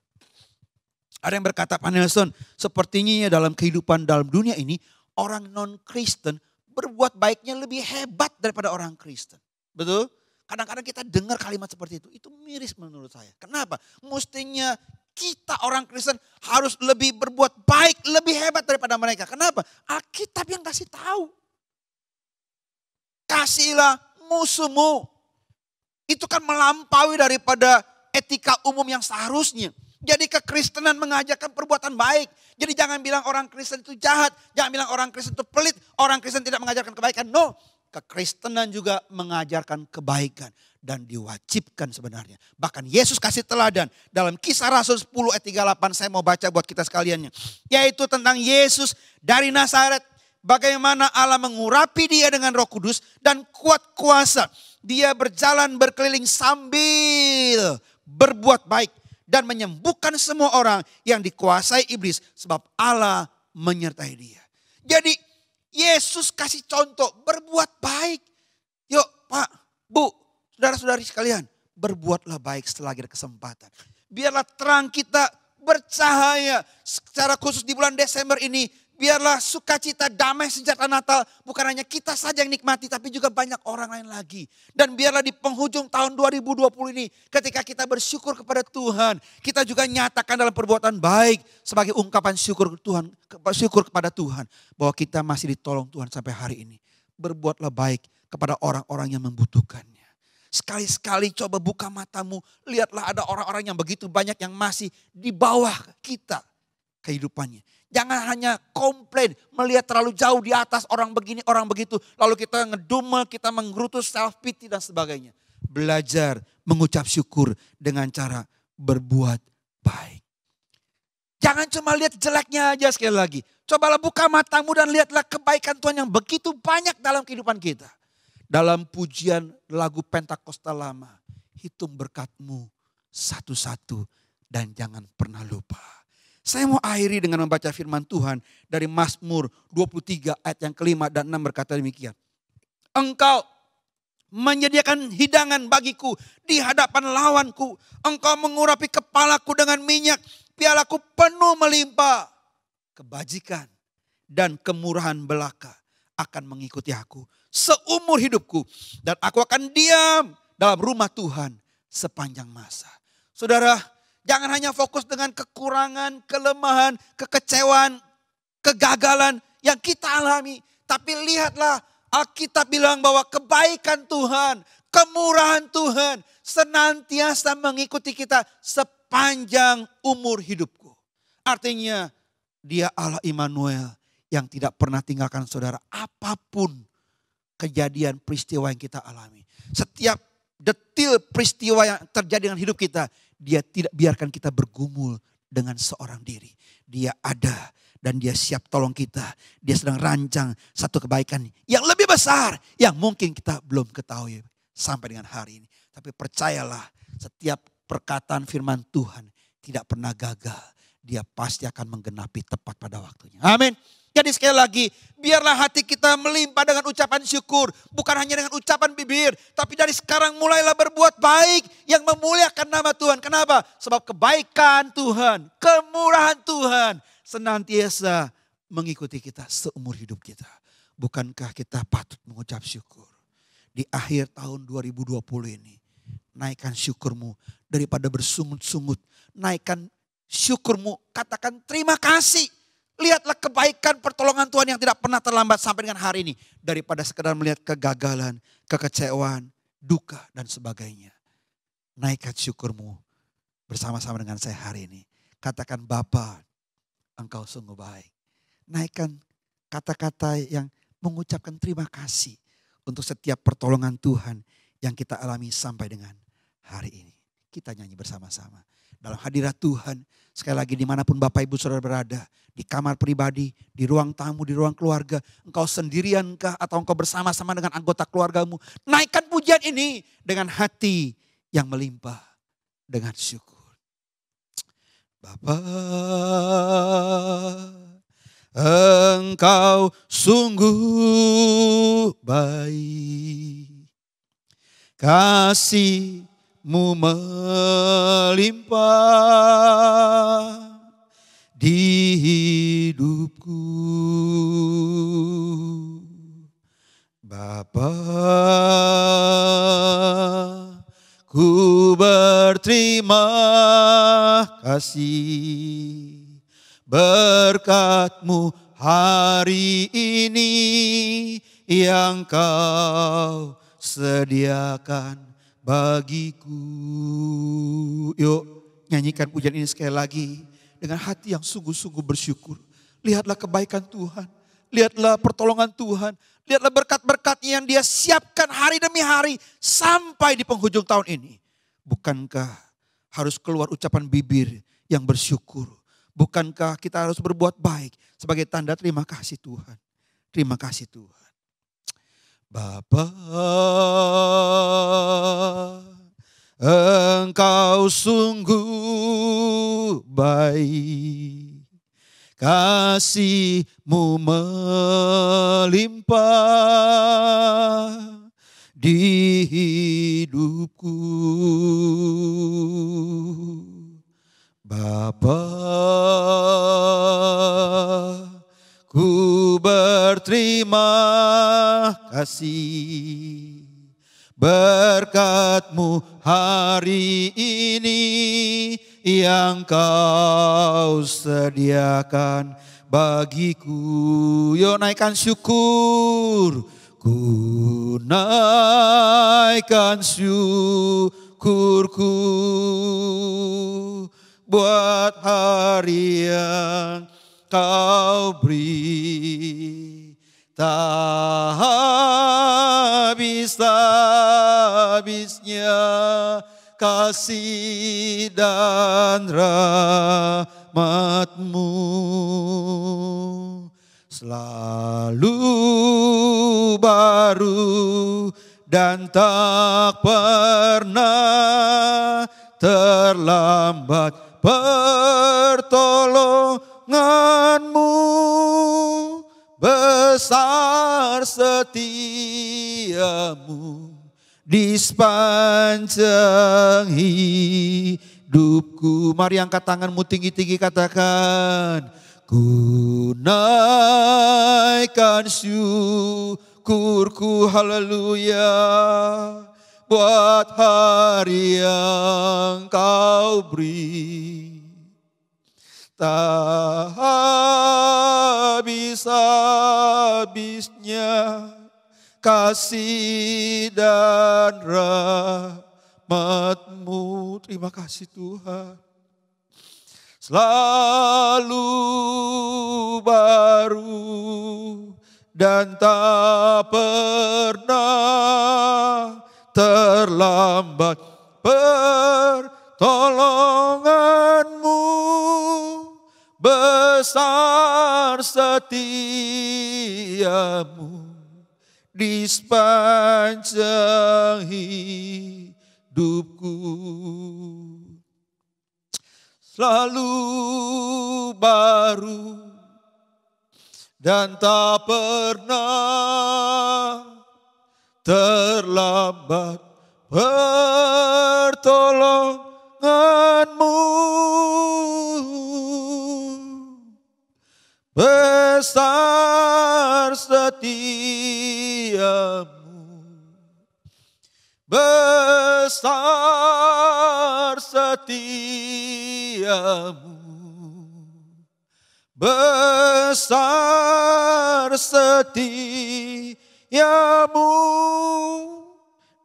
Ada yang berkata, Pak Nelson, sepertinya dalam kehidupan dalam dunia ini, orang non-Kristen berbuat baiknya lebih hebat daripada orang Kristen. Betul? Kadang-kadang kita dengar kalimat seperti itu. Itu miris menurut saya. Kenapa? Mestinya kita orang Kristen harus lebih berbuat baik, lebih hebat daripada mereka. Kenapa? Alkitab yang kasih tahu. Kasihilah musuhmu. Itu kan melampaui daripada etika umum yang seharusnya. Jadi kekristenan mengajarkan perbuatan baik. Jadi jangan bilang orang Kristen itu jahat. Jangan bilang orang Kristen itu pelit. Orang Kristen tidak mengajarkan kebaikan. No, kekristenan juga mengajarkan kebaikan. Dan diwajibkan sebenarnya. Bahkan Yesus kasih teladan. Dalam Kisah Rasul 10 ayat 38 saya mau baca buat kita sekaliannya. Yaitu tentang Yesus dari Nazaret. Bagaimana Allah mengurapi dia dengan Roh Kudus dan kuat kuasa. Dia berjalan berkeliling sambil berbuat baik. Dan menyembuhkan semua orang yang dikuasai iblis. Sebab Allah menyertai dia. Jadi Yesus kasih contoh berbuat baik. Yuk Pak, Bu, saudara-saudari sekalian. Berbuatlah baik selagi ada kesempatan. Biarlah terang kita bercahaya. Secara khusus di bulan Desember ini. Biarlah sukacita damai sejahtera Natal bukan hanya kita saja yang nikmati tapi juga banyak orang lain lagi. Dan biarlah di penghujung tahun 2020 ini ketika kita bersyukur kepada Tuhan. Kita juga nyatakan dalam perbuatan baik sebagai ungkapan syukur kepada Tuhan. Bahwa kita masih ditolong Tuhan sampai hari ini. Berbuatlah baik kepada orang-orang yang membutuhkannya. Sekali-sekali coba buka matamu. Lihatlah ada orang-orang yang begitu banyak yang masih di bawah kita kehidupannya. Jangan hanya komplain, melihat terlalu jauh di atas orang begini, orang begitu. Lalu kita ngedumel, kita menggerutu, self pity dan sebagainya. Belajar mengucap syukur dengan cara berbuat baik. Jangan cuma lihat jeleknya aja sekali lagi. Cobalah buka matamu dan lihatlah kebaikan Tuhan yang begitu banyak dalam kehidupan kita. Dalam pujian lagu Pentakosta lama, hitung berkat-Mu satu-satu dan jangan pernah lupa. Saya mau akhiri dengan membaca firman Tuhan dari Mazmur 23 ayat yang kelima dan 6 berkata demikian. Engkau menyediakan hidangan bagiku di hadapan lawanku. Engkau mengurapi kepalaku dengan minyak. Pialaku penuh melimpah. Kebajikan dan kemurahan belaka akan mengikuti aku seumur hidupku. Dan aku akan diam dalam rumah Tuhan sepanjang masa. Saudara, jangan hanya fokus dengan kekurangan, kelemahan, kekecewaan, kegagalan yang kita alami. Tapi lihatlah Alkitab bilang bahwa kebaikan Tuhan, kemurahan Tuhan senantiasa mengikuti kita sepanjang umur hidupku. Artinya Dia Allah Immanuel yang tidak pernah tinggalkan saudara apapun kejadian peristiwa yang kita alami. Setiap detil peristiwa yang terjadi dengan hidup kita, Dia tidak biarkan kita bergumul dengan seorang diri. Dia ada dan Dia siap tolong kita. Dia sedang rancang satu kebaikan yang lebih besar yang mungkin kita belum ketahui sampai dengan hari ini. Tapi percayalah, setiap perkataan firman Tuhan tidak pernah gagal. Dia pasti akan menggenapi tepat pada waktunya. Amin. Jadi sekali lagi, biarlah hati kita melimpah dengan ucapan syukur. Bukan hanya dengan ucapan bibir. Tapi dari sekarang mulailah berbuat baik yang memuliakan nama Tuhan. Kenapa? Sebab kebaikan Tuhan, kemurahan Tuhan senantiasa mengikuti kita seumur hidup kita. Bukankah kita patut mengucap syukur? Di akhir tahun 2020 ini, naikkan syukurmu daripada bersungut-sungut. Naikkan syukurmu, katakan terima kasih. Lihatlah kebaikan pertolongan Tuhan yang tidak pernah terlambat sampai dengan hari ini. Daripada sekedar melihat kegagalan, kekecewaan, duka dan sebagainya. Naikkan syukurmu bersama-sama dengan saya hari ini. Katakan Bapa, Engkau sungguh baik. Naikkan kata-kata yang mengucapkan terima kasih untuk setiap pertolongan Tuhan yang kita alami sampai dengan hari ini. Kita nyanyi bersama-sama. Dalam hadirat Tuhan, sekali lagi dimanapun Bapak Ibu Saudara berada, di kamar pribadi, di ruang tamu, di ruang keluarga, engkau sendiriankah atau engkau bersama-sama dengan anggota keluargamu, naikkan pujian ini dengan hati yang melimpah dengan syukur. Bapa, Engkau sungguh baik, kasih-Mu melimpah di hidupku. Bapa, ku berterima kasih berkat-Mu hari ini yang Kau sediakan bagiku. Yuk nyanyikan pujian ini sekali lagi dengan hati yang sungguh-sungguh bersyukur. Lihatlah kebaikan Tuhan, lihatlah pertolongan Tuhan, lihatlah berkat-berkat-Nya yang Dia siapkan hari demi hari sampai di penghujung tahun ini. Bukankah harus keluar ucapan bibir yang bersyukur? Bukankah kita harus berbuat baik sebagai tanda terima kasih Tuhan? Terima kasih Tuhan. Bapa, Engkau sungguh baik, kasih-Mu melimpah di hidupku. Bapa, ku berterima kasih berkat-Mu hari ini yang Kau sediakan bagiku. Yuk naikkan syukur, ku naikkan syukurku buat hari yang Kau beri, tak habis-habisnya kasih dan rahmat-Mu. Selalu baru dan tak pernah terlambat pertolongan-Mu, besar setia-Mu di sepanjang hidupku. Mari angkat tanganmu tinggi-tinggi, katakan, ku naikkan syukurku, haleluya, buat hari yang Kau beri, tak habis-habisnya kasih dan rahmat-Mu. Terima kasih Tuhan. Selalu baru dan tak pernah terlambat pertolongan-Mu, besar setia-Mu di sepanjang hidupku. Selalu baru dan tak pernah terlambat pertolongan-Mu, besar setia-Mu, besar setia-Mu, besar setia-Mu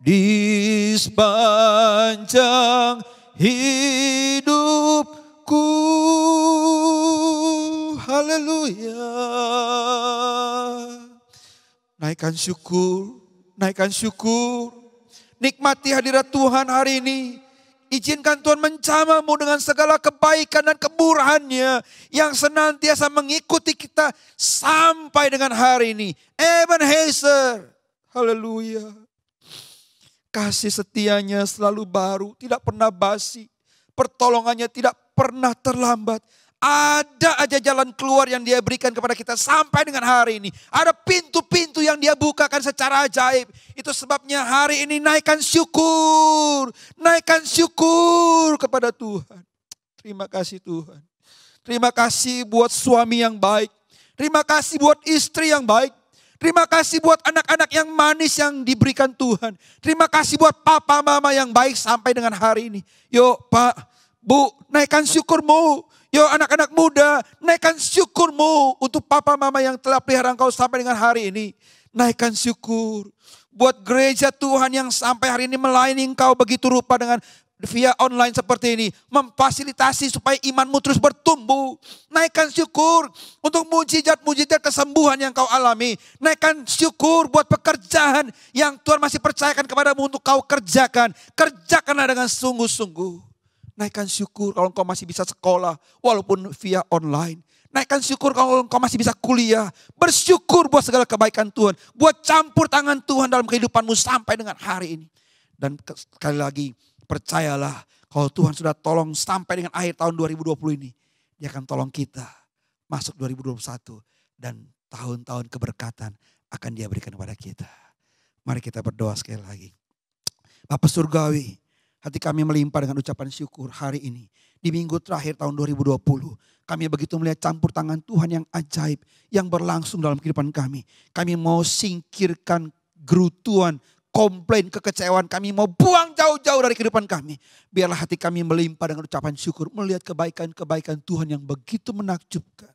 di sepanjang hidupku. Haleluya. Naikkan syukur, naikkan syukur. Nikmati hadirat Tuhan hari ini. izinkan Tuhan menjamahmu dengan segala kebaikan dan kemurahan-Nya yang senantiasa mengikuti kita sampai dengan hari ini. Ebenezer, haleluya. Kasih setianya selalu baru, tidak pernah basi. Pertolongannya tidak pernah terlambat. Ada aja jalan keluar yang Dia berikan kepada kita sampai dengan hari ini. Ada pintu-pintu yang Dia bukakan secara ajaib. Itu sebabnya hari ini naikkan syukur. Naikkan syukur kepada Tuhan. Terima kasih Tuhan. Terima kasih buat suami yang baik. Terima kasih buat istri yang baik. Terima kasih buat anak-anak yang manis yang diberikan Tuhan. Terima kasih buat papa mama yang baik sampai dengan hari ini. Yuk Pak, Bu, naikkan syukurmu. Yo anak-anak muda, naikkan syukurmu untuk papa mama yang telah pelihara engkau sampai dengan hari ini. Naikkan syukur. Buat gereja Tuhan yang sampai hari ini melayani engkau begitu rupa dengan via online seperti ini. Memfasilitasi supaya imanmu terus bertumbuh. Naikkan syukur untuk mujizat-mujizat kesembuhan yang kau alami. Naikkan syukur buat pekerjaan yang Tuhan masih percayakan kepadamu untuk kau kerjakan. Kerjakanlah dengan sungguh-sungguh. Naikkan syukur kalau engkau masih bisa sekolah walaupun via online. Naikkan syukur kalau engkau masih bisa kuliah. Bersyukur buat segala kebaikan Tuhan. Buat campur tangan Tuhan dalam kehidupanmu sampai dengan hari ini. Dan sekali lagi percayalah kalau Tuhan sudah tolong sampai dengan akhir tahun 2020 ini. Dia akan tolong kita masuk 2021. Dan tahun-tahun keberkatan akan Dia berikan kepada kita. Mari kita berdoa sekali lagi. Bapa Surgawi, hati kami melimpah dengan ucapan syukur hari ini. Di minggu terakhir tahun 2020. Kami begitu melihat campur tangan Tuhan yang ajaib. Yang berlangsung dalam kehidupan kami. Kami mau singkirkan gerutuan, komplain, kekecewaan. Kami mau buang jauh-jauh dari kehidupan kami. Biarlah hati kami melimpah dengan ucapan syukur. Melihat kebaikan-kebaikan Tuhan yang begitu menakjubkan.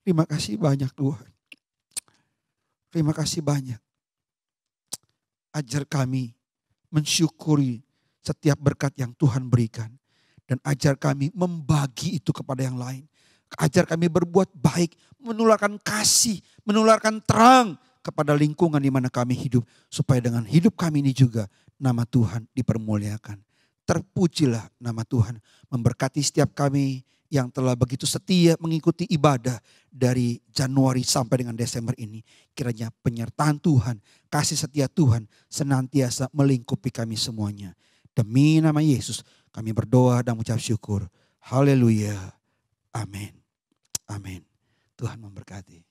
Terima kasih banyak Tuhan. Terima kasih banyak. Ajar kami mensyukuri setiap berkat yang Tuhan berikan. Dan ajar kami membagi itu kepada yang lain. Ajar kami berbuat baik, menularkan kasih, menularkan terang kepada lingkungan di mana kami hidup. Supaya dengan hidup kami ini juga nama Tuhan dipermuliakan. Terpujilah nama Tuhan. Memberkati setiap kami yang telah begitu setia mengikuti ibadah dari Januari sampai dengan Desember ini. Kiranya penyertaan Tuhan, kasih setia Tuhan senantiasa melingkupi kami semuanya. Demi nama Yesus kami berdoa dan mengucap syukur. Haleluya. Amin. Amin. Tuhan memberkati.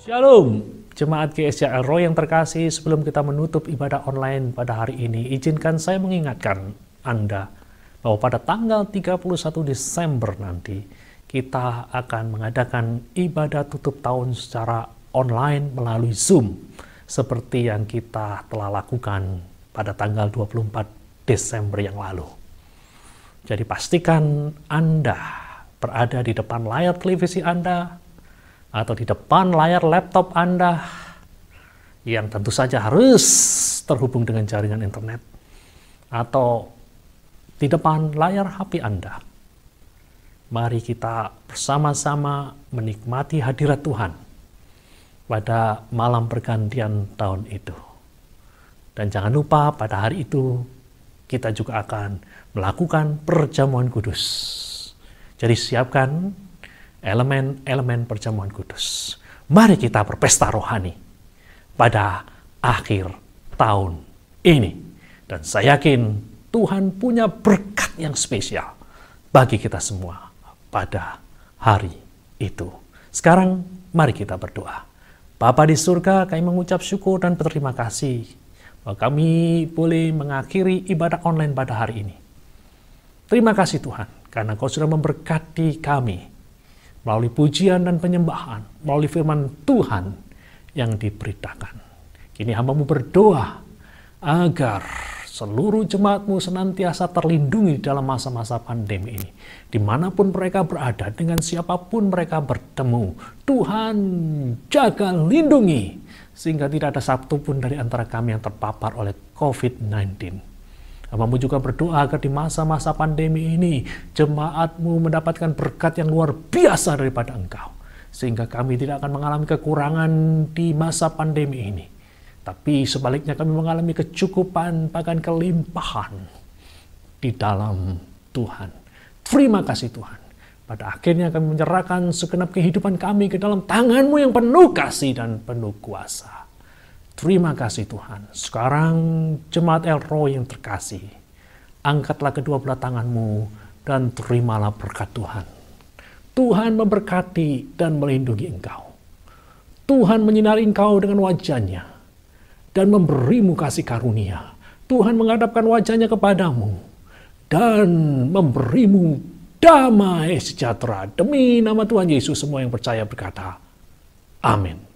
Shalom, Jemaat GSJL Roy yang terkasih, sebelum kita menutup ibadah online pada hari ini, izinkan saya mengingatkan Anda bahwa pada tanggal 31 Desember nanti, kita akan mengadakan ibadah tutup tahun secara online melalui Zoom, seperti yang kita telah lakukan pada tanggal 24 Desember yang lalu. Jadi pastikan Anda berada di depan layar televisi Anda, atau di depan layar laptop Anda yang tentu saja harus terhubung dengan jaringan internet, atau di depan layar HP Anda. Mari kita bersama-sama menikmati hadirat Tuhan pada malam pergantian tahun itu. Dan jangan lupa pada hari itu kita juga akan melakukan perjamuan kudus. Jadi siapkan elemen-elemen perjamuan kudus. Mari kita berpesta rohani pada akhir tahun ini. Dan saya yakin Tuhan punya berkat yang spesial bagi kita semua pada hari itu. Sekarang mari kita berdoa. Bapa di surga, kami mengucap syukur dan berterima kasih bahwa kami boleh mengakhiri ibadah online pada hari ini. Terima kasih Tuhan, karena Kau sudah memberkati kami melalui pujian dan penyembahan, melalui firman Tuhan yang diberitakan. Kini hamba-Mu berdoa agar seluruh jemaat-Mu senantiasa terlindungi dalam masa-masa pandemi ini. Dimanapun mereka berada, dengan siapapun mereka bertemu, Tuhan jaga, lindungi, sehingga tidak ada satupun dari antara kami yang terpapar oleh COVID-19. Hamba-Mu juga berdoa agar di masa-masa pandemi ini, jemaat-Mu mendapatkan berkat yang luar biasa daripada Engkau. Sehingga kami tidak akan mengalami kekurangan di masa pandemi ini. Tapi sebaliknya kami mengalami kecukupan, bahkan kelimpahan di dalam Tuhan. Terima kasih Tuhan. Pada akhirnya kami menyerahkan segenap kehidupan kami ke dalam tangan-Mu yang penuh kasih dan penuh kuasa. Terima kasih Tuhan. Sekarang jemaat El Roy yang terkasih, angkatlah kedua belah tangan-Mu dan terimalah berkat Tuhan. Tuhan memberkati dan melindungi engkau. Tuhan menyinari engkau dengan wajah-Nya dan memberimu kasih karunia. Tuhan menghadapkan wajah-Nya kepadamu dan memberimu damai sejahtera. Demi nama Tuhan Yesus, semua yang percaya berkata, amin.